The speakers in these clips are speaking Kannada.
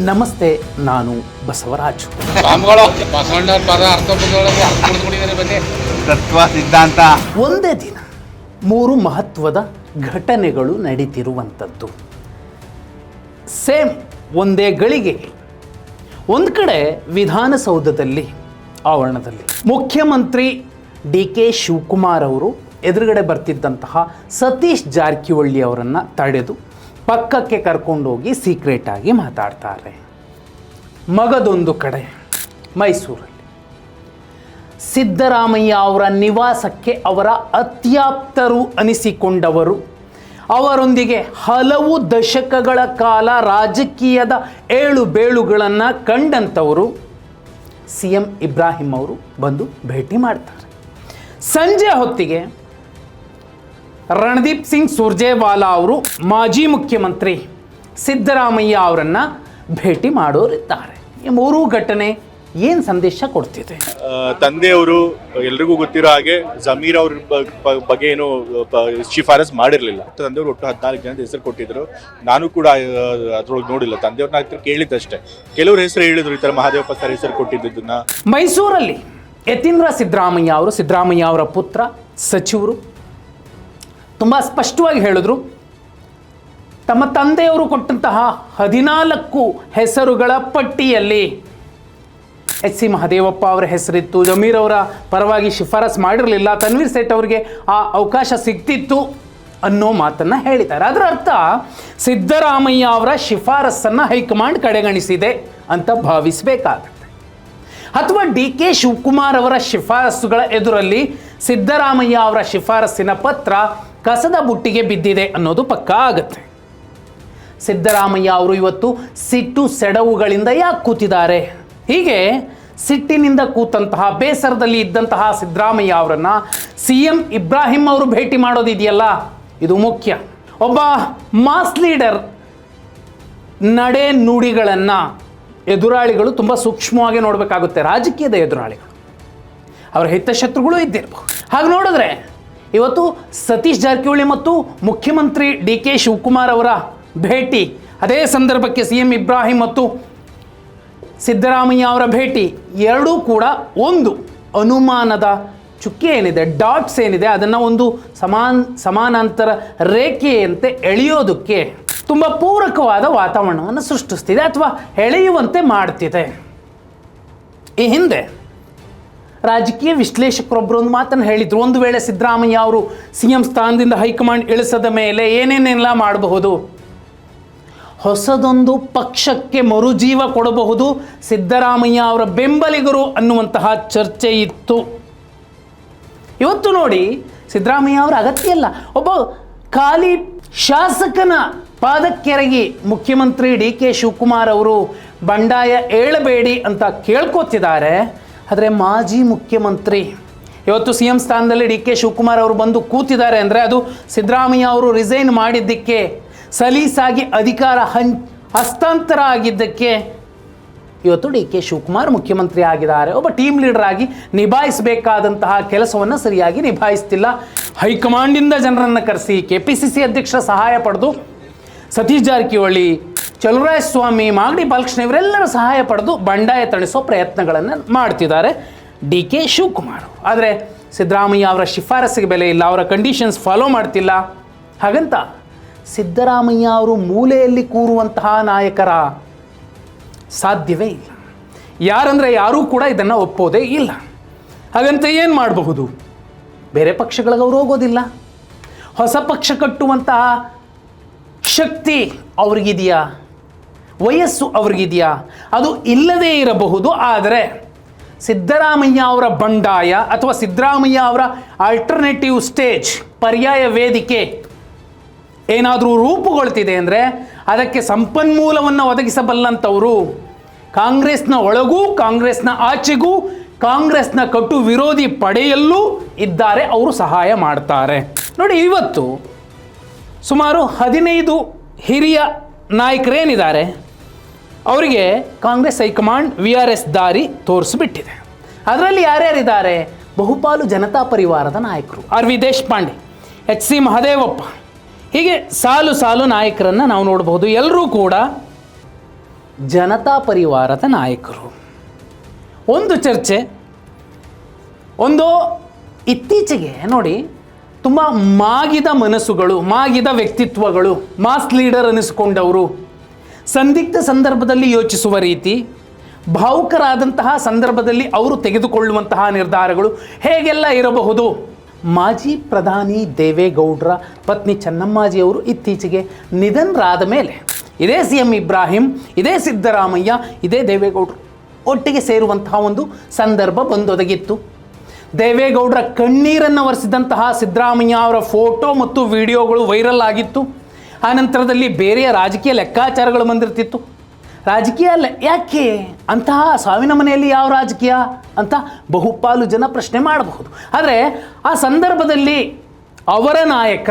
ನಮಸ್ತೆ, ನಾನು ಬಸವರಾಜು. ತತ್ವ ಸಿದ್ಧಾಂತ. ಒಂದೇ ದಿನ 3 ಮಹತ್ವದ ಘಟನೆಗಳು ನಡೀತಿರುವಂಥದ್ದು. ಸೇಮ್ ಒಂದೇ ಗಳಿಗೆ ಒಂದು ಕಡೆ ವಿಧಾನಸೌಧದಲ್ಲಿ ಆವರಣದಲ್ಲಿ ಮುಖ್ಯಮಂತ್ರಿ ಡಿ.ಕೆ. ಶಿವಕುಮಾರ್ ಅವರು ಎದುರುಗಡೆ ಬರ್ತಿದ್ದಂತಹ ಸತೀಶ್ ಜಾರಕಿಹೊಳಿ ಅವರನ್ನು ತಡೆದು ಪಕ್ಕಕ್ಕೆ ಕರ್ಕೊಂಡೋಗಿ ಸೀಕ್ರೆಟ್ ಆಗಿ ಮಾತಾಡ್ತಾರೆ. ಮಗದೊಂದು ಕಡೆ ಮೈಸೂರಲ್ಲಿ ಸಿದ್ದರಾಮಯ್ಯ ಅವರ ನಿವಾಸಕ್ಕೆ ಅವರ ಅತ್ಯಾಪ್ತರು ಅನಿಸಿಕೊಂಡವರು, ಅವರೊಂದಿಗೆ ಹಲವು ದಶಕಗಳ ಕಾಲ ರಾಜಕೀಯದ ಏಳು ಬೇಳುಗಳನ್ನು ಕಂಡಂಥವರು CM ಇಬ್ರಾಹಿಂ ಅವರು ಬಂದು ಭೇಟಿ ಮಾಡ್ತಾರೆ. ಸಂಜೆ ಹೊತ್ತಿಗೆ ರಣದೀಪ್ ಸಿಂಗ್ ಸುರ್ಜೇವಾಲಾ ಅವರು ಮಾಜಿ ಮುಖ್ಯಮಂತ್ರಿ ಸಿದ್ದರಾಮಯ್ಯ ಅವರನ್ನು ಭೇಟಿ ಮಾಡೋರಿದ್ದಾರೆ. ಈ 3 ಘಟನೆ ಏನು ಸಂದೇಶ ಕೊಡ್ತಿದೆ? ತಂದೆಯವರು ಎಲ್ರಿಗೂ ಗೊತ್ತಿರೋ ಹಾಗೆ ಜಮೀರ್ ಅವ್ರ ಬಗ್ಗೆ ಏನು ಶಿಫಾರಸ್ ಮಾಡಿರಲಿಲ್ಲ. ತಂದೆಯವರು ಒಟ್ಟು 14 ಜನದ ಹೆಸರು ಕೊಟ್ಟಿದ್ರು. ನಾನು ಕೂಡ ಅದ್ರೊಳಗೆ ನೋಡಿಲ್ಲ, ತಂದೆಯವ್ರನ್ನ ಹತ್ರ ಕೇಳಿದ್ದಷ್ಟೇ. ಕೆಲವರು ಹೆಸರು ಹೇಳಿದ್ರು, ಈ ಥರ ಮಹಾದೇವಪ್ಪ ಸರ್ ಹೆಸರು ಕೊಟ್ಟಿದ್ದನ್ನ. ಮೈಸೂರಲ್ಲಿ ಯತೀಂದ್ರ ಸಿದ್ದರಾಮಯ್ಯ ಅವರ ಪುತ್ರ ಸಚಿವರು ತುಂಬ ಸ್ಪಷ್ಟವಾಗಿ ಹೇಳಿದ್ರು, ತಮ್ಮ ತಂದೆಯವರು ಕೊಟ್ಟಂತಹ 14 ಹೆಸರುಗಳ ಪಟ್ಟಿಯಲ್ಲಿ HC ಮಹದೇವಪ್ಪ ಅವರ ಹೆಸರಿತ್ತು, ಜಮೀರ್ ಅವರ ಪರವಾಗಿ ಶಿಫಾರಸ್ ಮಾಡಿರಲಿಲ್ಲ, ತನ್ವೀರ್ ಸೇಠ್ ಅವರಿಗೆ ಆ ಅವಕಾಶ ಸಿಗ್ತಿತ್ತು ಅನ್ನೋ ಮಾತನ್ನು ಹೇಳಿದ್ದಾರೆ. ಅದರ ಅರ್ಥ ಸಿದ್ದರಾಮಯ್ಯ ಅವರ ಶಿಫಾರಸ್ಸನ್ನು ಹೈಕಮಾಂಡ್ ಕಡೆಗಣಿಸಿದೆ ಅಂತ ಭಾವಿಸಬೇಕಾಗುತ್ತೆ. ಅಥವಾ ಡಿ.ಕೆ. ಶಿವಕುಮಾರ್ ಅವರ ಶಿಫಾರಸುಗಳ ಎದುರಲ್ಲಿ ಸಿದ್ದರಾಮಯ್ಯ ಅವರ ಶಿಫಾರಸ್ಸಿನ ಪತ್ರ ಕಸದ ಬುಟ್ಟಿಗೆ ಬಿದ್ದಿದೆ ಅನ್ನೋದು ಪಕ್ಕಾ ಆಗುತ್ತೆ. ಸಿದ್ದರಾಮಯ್ಯ ಅವರು ಇವತ್ತು ಸಿಟ್ಟು ಸೆಡವುಗಳಿಂದ ಯಾಕೆ ಕೂತಿದ್ದಾರೆ? ಹೀಗೆ ಸಿಟ್ಟಿನಿಂದ ಕೂತಂತಹ, ಬೇಸರದಲ್ಲಿ ಇದ್ದಂತಹ ಸಿದ್ದರಾಮಯ್ಯ ಅವರನ್ನು CM ಇಬ್ರಾಹಿಂ ಅವರು ಭೇಟಿ ಮಾಡೋದಿದೆಯಲ್ಲ, ಇದು ಮುಖ್ಯ. ಒಬ್ಬ ಮಾಸ್ ಲೀಡರ್ ನಡೆ ನುಡಿಗಳನ್ನು ಎದುರಾಳಿಗಳು ತುಂಬ ಸೂಕ್ಷ್ಮವಾಗಿ ನೋಡಬೇಕಾಗುತ್ತೆ. ರಾಜಕೀಯದ ಎದುರಾಳಿಗಳು, ಅವರ ಹಿತಶತ್ರುಗಳು ಇದ್ದಿರಬಹುದು. ಹಾಗೆ ನೋಡಿದ್ರೆ ಇವತ್ತು ಸತೀಶ್ ಜಾರಕಿಹೊಳಿ ಮತ್ತು ಮುಖ್ಯಮಂತ್ರಿ ಡಿ.ಕೆ. ಶಿವಕುಮಾರ್ ಅವರ ಭೇಟಿ, ಅದೇ ಸಂದರ್ಭಕ್ಕೆ CM ಇಬ್ರಾಹಿಂ ಮತ್ತು ಸಿದ್ದರಾಮಯ್ಯ ಅವರ ಭೇಟಿ, ಎರಡೂ ಕೂಡ ಒಂದು ಅನುಮಾನದ ಚುಕ್ಕೆ ಏನಿದೆ, ಡಾಟ್ಸ್ ಏನಿದೆ, ಅದನ್ನು ಒಂದು ಸಮಾನಾಂತರ ರೇಖೆಯಂತೆ ಎಳೆಯೋದಕ್ಕೆ ತುಂಬ ಪೂರಕವಾದ ವಾತಾವರಣವನ್ನು ಸೃಷ್ಟಿಸ್ತಿದೆ ಅಥವಾ ಎಳೆಯುವಂತೆ ಮಾಡ್ತಿದೆ. ಈ ಹಿಂದೆ ರಾಜಕೀಯ ವಿಶ್ಲೇಷಕರೊಬ್ಬರು ಒಂದು ಮಾತನ್ನು ಹೇಳಿದರು, ಒಂದು ವೇಳೆ ಸಿದ್ದರಾಮಯ್ಯ ಅವರು CM ಸ್ಥಾನದಿಂದ ಹೈಕಮಾಂಡ್ ಇಳಿಸದ ಮೇಲೆ ಏನೇನೆಲ್ಲ ಮಾಡಬಹುದು, ಹೊಸದೊಂದು ಪಕ್ಷಕ್ಕೆ ಮರುಜೀವ ಕೊಡಬಹುದು ಸಿದ್ದರಾಮಯ್ಯ ಅವರ ಬೆಂಬಲಿಗರು ಅನ್ನುವಂತಹ ಚರ್ಚೆ ಇತ್ತು. ಇವತ್ತು ನೋಡಿ, ಸಿದ್ದರಾಮಯ್ಯ ಅವರ ಅಗತ್ಯ ಇಲ್ಲ. ಒಬ್ಬ ಖಾಲಿ ಶಾಸಕನ ಪಾದಕ್ಕೆರಗಿ ಮುಖ್ಯಮಂತ್ರಿ ಡಿ.ಕೆ. ಶಿವಕುಮಾರ್ ಅವರು ಬಂಡಾಯ ಏಳಬೇಡಿ ಅಂತ ಕೇಳ್ಕೊತಿದ್ದಾರೆ. ಆದರೆ ಮಾಜಿ ಮುಖ್ಯಮಂತ್ರಿ ಇವತ್ತು CM ಸ್ಥಾನದಲ್ಲಿ ಡಿ.ಕೆ. ಶಿವಕುಮಾರ್ ಅವರು ಬಂದು ಕೂತಿದ್ದಾರೆ ಅಂದರೆ ಅದು ಸಿದ್ದರಾಮಯ್ಯ ಅವರು ರಿಸೈನ್ ಮಾಡಿದ್ದಕ್ಕೆ, ಸಲೀಸಾಗಿ ಅಧಿಕಾರ ಹಸ್ತಾಂತರ ಆಗಿದ್ದಕ್ಕೆ ಇವತ್ತು ಡಿ.ಕೆ. ಶಿವಕುಮಾರ್ ಮುಖ್ಯಮಂತ್ರಿ ಆಗಿದ್ದಾರೆ. ಒಬ್ಬ ಟೀಮ್ ಲೀಡರ್ ಆಗಿ ನಿಭಾಯಿಸಬೇಕಾದಂತಹ ಕೆಲಸವನ್ನು ಸರಿಯಾಗಿ ನಿಭಾಯಿಸ್ತಿಲ್ಲ. ಹೈಕಮಾಂಡಿಂದ ಜನರನ್ನು ಕರೆಸಿ KPCC ಅಧ್ಯಕ್ಷರ ಸಹಾಯ ಪಡೆದು ಸತೀಶ್ ಜಾರಕಿಹೊಳಿ, ಚಲುವರಾಯಸ್ವಾಮಿ, ಮಾಗಡಿ ಬಾಲಕೃಷ್ಣ ಇವರೆಲ್ಲರ ಸಹಾಯ ಪಡೆದು ಬಂಡಾಯ ತಣಿಸೋ ಪ್ರಯತ್ನಗಳನ್ನು ಮಾಡ್ತಿದ್ದಾರೆ ಡಿ.ಕೆ. ಶಿವಕುಮಾರ್. ಆದರೆ ಸಿದ್ದರಾಮಯ್ಯ ಅವರ ಶಿಫಾರಸ್ಸಿಗೆ ಬೆಲೆ ಇಲ್ಲ, ಅವರ ಕಂಡೀಷನ್ಸ್ ಫಾಲೋ ಮಾಡ್ತಿಲ್ಲ. ಹಾಗಂತ ಸಿದ್ದರಾಮಯ್ಯ ಅವರು ಮೂಲೆಯಲ್ಲಿ ಕೂರುವಂತಹ ನಾಯಕರ ಸಾಧ್ಯವೇ ಇಲ್ಲ. ಯಾರಂದರೆ ಯಾರೂ ಕೂಡ ಇದನ್ನು ಒಪ್ಪೋದೇ ಇಲ್ಲ. ಹಾಗಂತ ಏನು ಮಾಡಬಹುದು? ಬೇರೆ ಪಕ್ಷಗಳಿಗೆ ಅವರು ಹೋಗೋದಿಲ್ಲ. ಹೊಸ ಪಕ್ಷ ಕಟ್ಟುವಂತಹ ಶಕ್ತಿ ಅವ್ರಿಗಿದೆಯಾ? ವಯಸ್ಸು ಅವ್ರಿಗಿದೆಯಾ? ಅದು ಇಲ್ಲದೇ ಇರಬಹುದು. ಆದರೆ ಸಿದ್ದರಾಮಯ್ಯ ಅವರ ಬಂಡಾಯ ಅಥವಾ ಸಿದ್ದರಾಮಯ್ಯ ಅವರ ಆಲ್ಟರ್ನೇಟಿವ್ ಸ್ಟೇಜ್, ಪರ್ಯಾಯ ವೇದಿಕೆ ಏನಾದರೂ ರೂಪುಗೊಳ್ತಿದೆ ಅಂದರೆ ಅದಕ್ಕೆ ಸಂಪನ್ಮೂಲವನ್ನು ಒದಗಿಸಬಲ್ಲಂಥವರು ಕಾಂಗ್ರೆಸ್ನ ಒಳಗೂ ಕಾಂಗ್ರೆಸ್ನ ಆಚೆಗೂ ಕಾಂಗ್ರೆಸ್ನ ಕಟು ವಿರೋಧಿ ಪಡೆಯಲ್ಲೂ ಇದ್ದಾರೆ. ಅವರು ಸಹಾಯ ಮಾಡ್ತಾರೆ. ನೋಡಿ, ಇವತ್ತು ಸುಮಾರು 15 ಹಿರಿಯ ನಾಯಕರೇನಿದ್ದಾರೆ ಅವರಿಗೆ ಕಾಂಗ್ರೆಸ್ ಹೈಕಮಾಂಡ್ VRS ದಾರಿ ತೋರಿಸಿಬಿಟ್ಟಿದೆ. ಅದರಲ್ಲಿ ಯಾರ್ಯಾರಿದ್ದಾರೆ? ಬಹುಪಾಲು ಜನತಾ ಪರಿವಾರದ ನಾಯಕರು, RV ದೇಶಪಾಂಡೆ, HC ಮಹದೇವಪ್ಪ, ಹೀಗೆ ಸಾಲು ಸಾಲು ನಾಯಕರನ್ನು ನಾವು ನೋಡಬಹುದು. ಎಲ್ಲರೂ ಕೂಡ ಜನತಾ ಪರಿವಾರದ ನಾಯಕರು. ಒಂದು ಚರ್ಚೆ, ಒಂದು ಇತ್ತೀಚೆಗೆ ನೋಡಿ ತುಂಬ ಮಾಗಿದ ಮನಸ್ಸುಗಳು, ಮಾಗಿದ ವ್ಯಕ್ತಿತ್ವಗಳು, ಮಾಸ್ ಲೀಡರ್ ಅನಿಸಿಕೊಂಡವರು, ಸಂದಿಗ್ಧ ಸಂದರ್ಭದಲ್ಲಿ ಯೋಚಿಸುವ ರೀತಿ, ಭಾವುಕರಾದಂತಹ ಸಂದರ್ಭದಲ್ಲಿ ಅವರು ತೆಗೆದುಕೊಳ್ಳುವಂತಹ ನಿರ್ಧಾರಗಳು ಹೇಗೆಲ್ಲ ಇರಬಹುದು. ಮಾಜಿ ಪ್ರಧಾನಿ ದೇವೇಗೌಡರ ಪತ್ನಿ ಚೆನ್ನಮ್ಮಾಜಿಯವರು ಇತ್ತೀಚೆಗೆ ನಿಧನರಾದ ಮೇಲೆ ಇದೇ CM ಇಬ್ರಾಹಿಂ, ಇದೇ ಸಿದ್ದರಾಮಯ್ಯ, ಇದೇ ದೇವೇಗೌಡರು ಒಟ್ಟಿಗೆ ಸೇರುವಂತಹ ಒಂದು ಸಂದರ್ಭ ಬಂದೊದಗಿತ್ತು. ದೇವೇಗೌಡರ ಕಣ್ಣೀರನ್ನು ಒರೆಸಿದಂತಹ ಸಿದ್ದರಾಮಯ್ಯ ಅವರ ಫೋಟೋ ಮತ್ತು ವಿಡಿಯೋಗಳು ವೈರಲ್ ಆಗಿತ್ತು. ಆ ನಂತರದಲ್ಲಿ ಬೇರೆಯ ರಾಜಕೀಯ ಲೆಕ್ಕಾಚಾರಗಳು ಬಂದಿರ್ತಿತ್ತು. ರಾಜಕೀಯ ಯಾಕೆ ಅಂತಹ ಸಾವಿನ ಮನೆಯಲ್ಲಿ ಯಾವ ರಾಜಕೀಯ ಅಂತ ಬಹುಪಾಲು ಜನ ಪ್ರಶ್ನೆ ಮಾಡಬಹುದು. ಆದರೆ ಆ ಸಂದರ್ಭದಲ್ಲಿ ಅವರ ನಾಯಕ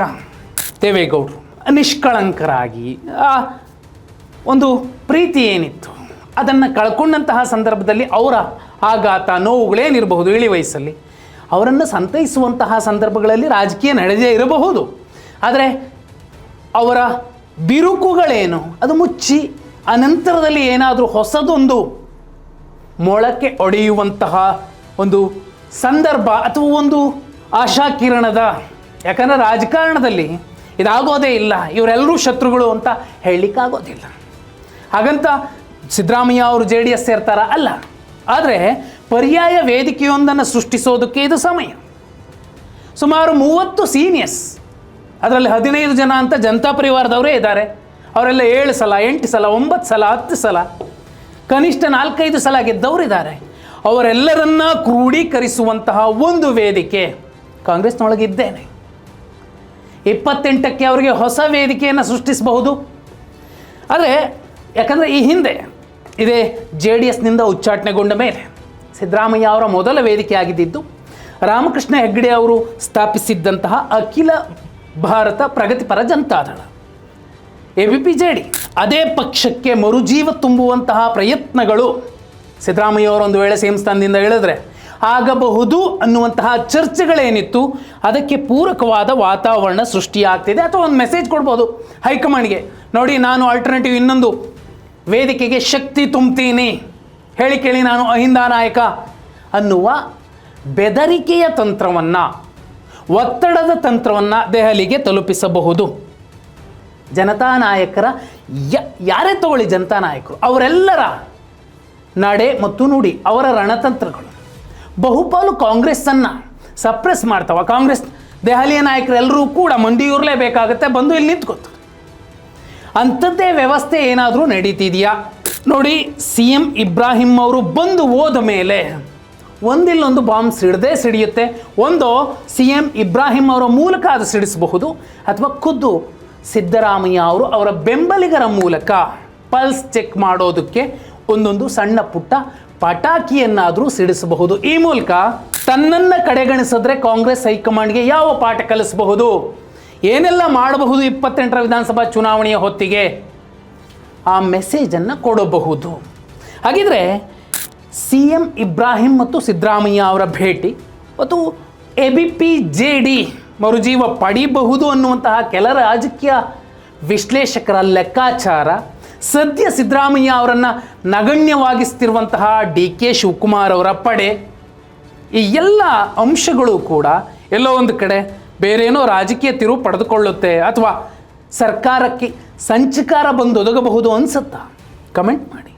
ದೇವೇಗೌಡರು ನಿಷ್ಕಳಂಕರಾಗಿ ಆ ಒಂದು ಪ್ರೀತಿ ಏನಿತ್ತು ಅದನ್ನು ಕಳ್ಕೊಂಡಂತಹ ಸಂದರ್ಭದಲ್ಲಿ ಅವರ ಆಘಾತ ನೋವುಗಳೇನಿರಬಹುದು ಇಳಿ ವಯಸ್ಸಲ್ಲಿ ಅವರನ್ನು ಸಂತೈಸುವಂತಹ ಸಂದರ್ಭಗಳಲ್ಲಿ ರಾಜಕೀಯ ನಡೆದೇ ಇರಬಹುದು. ಆದರೆ ಅವರ ಬಿರುಕುಗಳೇನು ಅದು ಮುಚ್ಚಿ ಅನಂತರದಲ್ಲಿ ಏನಾದರೂ ಹೊಸದೊಂದು ಮೊಳಕೆ ಒಡೆಯುವಂತಹ ಒಂದು ಸಂದರ್ಭ ಅಥವಾ ಒಂದು ಆಶಾಕಿರಣದ, ಯಾಕಂದರೆ ರಾಜಕಾರಣದಲ್ಲಿ ಇದಾಗೋದೇ ಇಲ್ಲ, ಇವರೆಲ್ಲರೂ ಶತ್ರುಗಳು ಅಂತ ಹೇಳಲಿಕ್ಕಾಗೋದಿಲ್ಲ. ಹಾಗಂತ ಸಿದ್ದರಾಮಯ್ಯ ಅವರು JDS ಸೇರ್ತಾರ ಅಲ್ಲ. ಆದರೆ ಪರ್ಯಾಯ ವೇದಿಕೆಯೊಂದನ್ನು ಸೃಷ್ಟಿಸೋದಕ್ಕೆ ಇದು ಸಮಯ. ಸುಮಾರು 30 ಸೀನಿಯರ್ಸ್, ಅದರಲ್ಲಿ 15 ಜನ ಅಂತ ಜನತಾ ಪರಿವಾರದವರೇ ಇದ್ದಾರೆ. ಅವರೆಲ್ಲ 7 ಸಲ 8 ಸಲ 9 ಸಲ 10 ಸಲ ಕನಿಷ್ಠ 4-5 ಸಲ ಗೆದ್ದವರಿದ್ದಾರೆ. ಅವರೆಲ್ಲರನ್ನ ಕ್ರೋಢೀಕರಿಸುವಂತಹ ಒಂದು ವೇದಿಕೆ ಕಾಂಗ್ರೆಸ್ನೊಳಗಿದ್ದೇನೆ. 28ಕ್ಕೆ ಅವರಿಗೆ ಹೊಸ ವೇದಿಕೆಯನ್ನು ಸೃಷ್ಟಿಸಬಹುದು. ಆದರೆ ಯಾಕಂದರೆ ಈ ಹಿಂದೆ ಇದೇ JDSನಿಂದ ಉಚ್ಚಾಟನೆಗೊಂಡ ಮೇಲೆ ಸಿದ್ದರಾಮಯ್ಯ ಅವರ ಮೊದಲ ವೇದಿಕೆ ಆಗಿದ್ದು ರಾಮಕೃಷ್ಣ ಹೆಗ್ಡೆ ಅವರು ಸ್ಥಾಪಿಸಿದ್ದಂತಹ ಅಖಿಲ ಭಾರತ ಪ್ರಗತಿಪರ ಜನತಾದಳ ABPJD. ಅದೇ ಪಕ್ಷಕ್ಕೆ ಮರುಜೀವ ತುಂಬುವಂತಹ ಪ್ರಯತ್ನಗಳು ಸಿದ್ದರಾಮಯ್ಯ ಅವರು ಒಂದು ವೇಳೆ ಸೇಮ್ ಸ್ಥಾನದಿಂದ ಇಳಿದ್ರೆ ಆಗಬಹುದು ಅನ್ನುವಂತಹ ಚರ್ಚೆಗಳೇನಿತ್ತು ಅದಕ್ಕೆ ಪೂರಕವಾದ ವಾತಾವರಣ ಸೃಷ್ಟಿಯಾಗ್ತಿದೆ. ಅಥವಾ ಒಂದು ಮೆಸೇಜ್ ಕೊಡ್ಬೋದು ಹೈಕಮಾಂಡ್ಗೆ, ನೋಡಿ ನಾನು ಆಲ್ಟರ್ನೇಟಿವ್ ಇನ್ನೊಂದು ವೇದಿಕೆಗೆ ಶಕ್ತಿ ತುಂಬ್ತೀನಿ, ಹೇಳಿ ಕೇಳಿ ನಾನು ಅಹಿಂದ ನಾಯಕ ಅನ್ನುವ ಬೆದರಿಕೆಯ ತಂತ್ರವನ್ನು, ಒತ್ತಡದ ತಂತ್ರವನ್ನು ದೆಹಲಿಗೆ ತಲುಪಿಸಬಹುದು. ಜನತಾ ನಾಯಕರ ಯಾರೇ ತಗೊಳ್ಳಿ, ಜನತಾ ನಾಯಕರು ಅವರೆಲ್ಲರ ನಡೆ ಮತ್ತು ನುಡಿ, ಅವರ ರಣತಂತ್ರಗಳು ಬಹುಪಾಲು ಕಾಂಗ್ರೆಸ್ಸನ್ನು ಸಪ್ರೆಸ್ ಮಾಡ್ತಾವ. ಕಾಂಗ್ರೆಸ್ ದೆಹಲಿಯ ನಾಯಕರೆಲ್ಲರೂ ಕೂಡ ಮಂಡಿಯೂರಲೇಬೇಕಾಗತ್ತೆ, ಬಂದು ಇಲ್ಲಿ ನಿಂತ್ಕೋತಾರೆ. ಅಂಥದ್ದೇ ವ್ಯವಸ್ಥೆ ಏನಾದರೂ ನಡೀತಿದೆಯಾ ನೋಡಿ. CM ಇಬ್ರಾಹಿಂ ಅವರು ಬಂದು ಹೋದ ಮೇಲೆ ಒಂದಿಲ್ಲೊಂದು ಬಾಂಬ್ ಸಿಡಿಯುತ್ತೆ. ಒಂದು CM ಇಬ್ರಾಹಿಂ ಅವರ ಮೂಲಕ ಅದು ಸಿಡಿಸಬಹುದು, ಅಥವಾ ಖುದ್ದು ಸಿದ್ದರಾಮಯ್ಯ ಅವರು ಅವರ ಬೆಂಬಲಿಗರ ಮೂಲಕ ಪಲ್ಸ್ ಚೆಕ್ ಮಾಡೋದಕ್ಕೆ ಒಂದೊಂದು ಸಣ್ಣ ಪುಟ್ಟ ಪಟಾಕಿಯನ್ನಾದರೂ ಸಿಡಿಸಬಹುದು. ಈ ಮೂಲಕ ತನ್ನನ್ನು ಕಡೆಗಣಿಸಿದ್ರೆ ಕಾಂಗ್ರೆಸ್ ಹೈಕಮಾಂಡ್ಗೆ ಯಾವ ಪಾಠ ಕಲಿಸಬಹುದು, ಏನೆಲ್ಲ ಮಾಡಬಹುದು 28ರ ವಿಧಾನಸಭಾ ಚುನಾವಣೆಯ ಹೊತ್ತಿಗೆ ಆ ಮೆಸೇಜನ್ನು ಕೊಡಬಹುದು. ಹಾಗಿದ್ರೆ CM ಇಬ್ರಾಹಿಂ ಮತ್ತು ಸಿದ್ದರಾಮಯ್ಯ ಅವರ ಭೇಟಿ ಮತ್ತು ABPJD ಮರುಜೀವ ಪಡಿಬಹುದು ಅನ್ನುವಂತಹ ಕೆಲ ರಾಜಕೀಯ ವಿಶ್ಲೇಷಕರ ಲೆಕ್ಕಾಚಾರ, ಸದ್ಯ ಸಿದ್ದರಾಮಯ್ಯ ಅವರನ್ನು ನಗಣ್ಯವಾಗಿಸ್ತಿರುವಂತಹ DK ಶಿವಕುಮಾರ್ ಅವರ ಪಡೆ, ಈ ಎಲ್ಲ ಅಂಶಗಳು ಕೂಡ ಎಲ್ಲೋ ಒಂದು ಕಡೆ ಬೇರೇನೋ ರಾಜಕೀಯ ತಿರುವು ಪಡೆದುಕೊಳ್ಳುತ್ತೆ ಅಥವಾ ಸರ್ಕಾರಕ್ಕೆ ಸಂಚಕಾರ ಬಂದೊದಗಬಹುದು ಅನಿಸುತ್ತಾ? ಕಮೆಂಟ್ ಮಾಡಿ.